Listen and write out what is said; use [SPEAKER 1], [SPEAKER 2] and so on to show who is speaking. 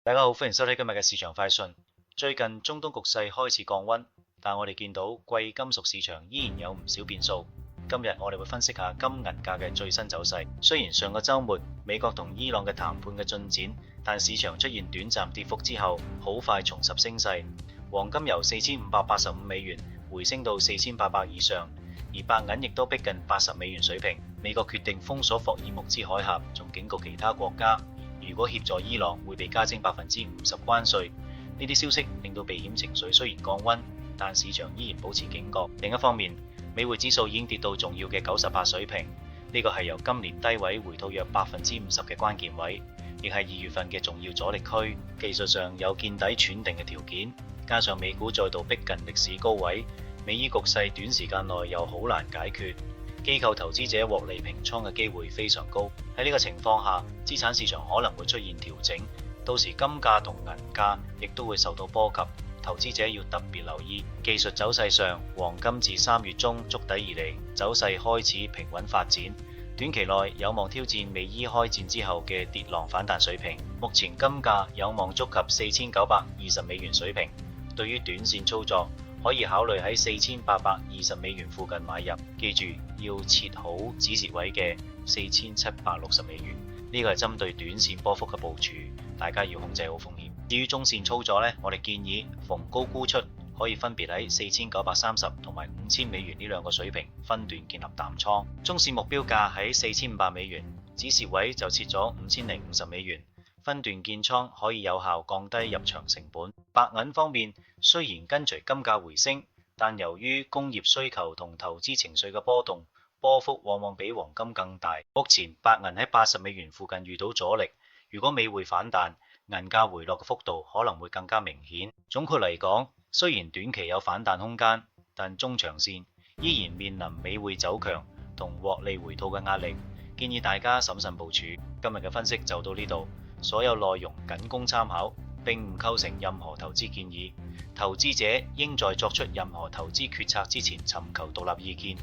[SPEAKER 1] 大家好，歡迎收睇今日嘅市場快訊。最近中東局勢開始降溫，但我哋見到貴金屬市場依然有唔少變數。今日我哋會分析下金銀價嘅最新走勢。雖然上個週末美國同伊朗嘅談判嘅進展，但市場出現短暫跌幅之後，好快重拾升勢。黃金由$4585回升到$4800以上，而白銀亦都逼近$80水平。美國決定封鎖霍爾木茲海峽，仲警告其他國家，如果協助伊朗會被加徵50%關稅。呢啲消息令到避險情緒雖然降溫，但市場依然保持警覺。另一方面，美匯指數已經跌到重要嘅98水平，呢個係由今年低位回吐約50%嘅關鍵位，亦係2月份嘅重要阻力區。技術上有見底喘定嘅條件，加上美股再度逼近歷史高位，美伊局勢短時間內又好難解決，機構投資者獲利平倉嘅機會非常高。喺呢個情況下，資產市場可能會出現調整，到時金價同銀價亦都會受到波及，投資者要特別留意。技術走勢上，黃金自3月中築底以嚟，走勢開始平穩發展，短期內有望挑戰美伊開戰之後嘅跌浪反彈水平。目前金價有望觸及$4920水平，對於短線操作，可以考慮喺$4820附近買入，記住要設好止蝕位嘅$4760。呢個係針對短線波幅嘅部署，大家要控制好風險。至於中線操作呢，我哋建議逢高沽出，可以分別喺$4930同埋$5000呢兩個水平分段建立淡倉。中線目標價喺$4500，止蝕位就設咗$5050。分段建倉可以有效降低入場成本。白銀方面，雖然跟隨金價回升，但由於工業需求同投資情緒嘅波動，波幅往往比黃金更大。目前白銀喺$80附近遇到阻力，如果美匯反彈，銀價回落嘅幅度可能會更加明顯。總括嚟講，雖然短期有反彈空間，但中長線依然面臨美匯走強同獲利回吐嘅壓力，建議大家審慎部署。今日嘅分析就到呢度。所有內容僅供參考，並唔構成任何投資建議。投資者應在作出任何投資決策之前尋求獨立意見。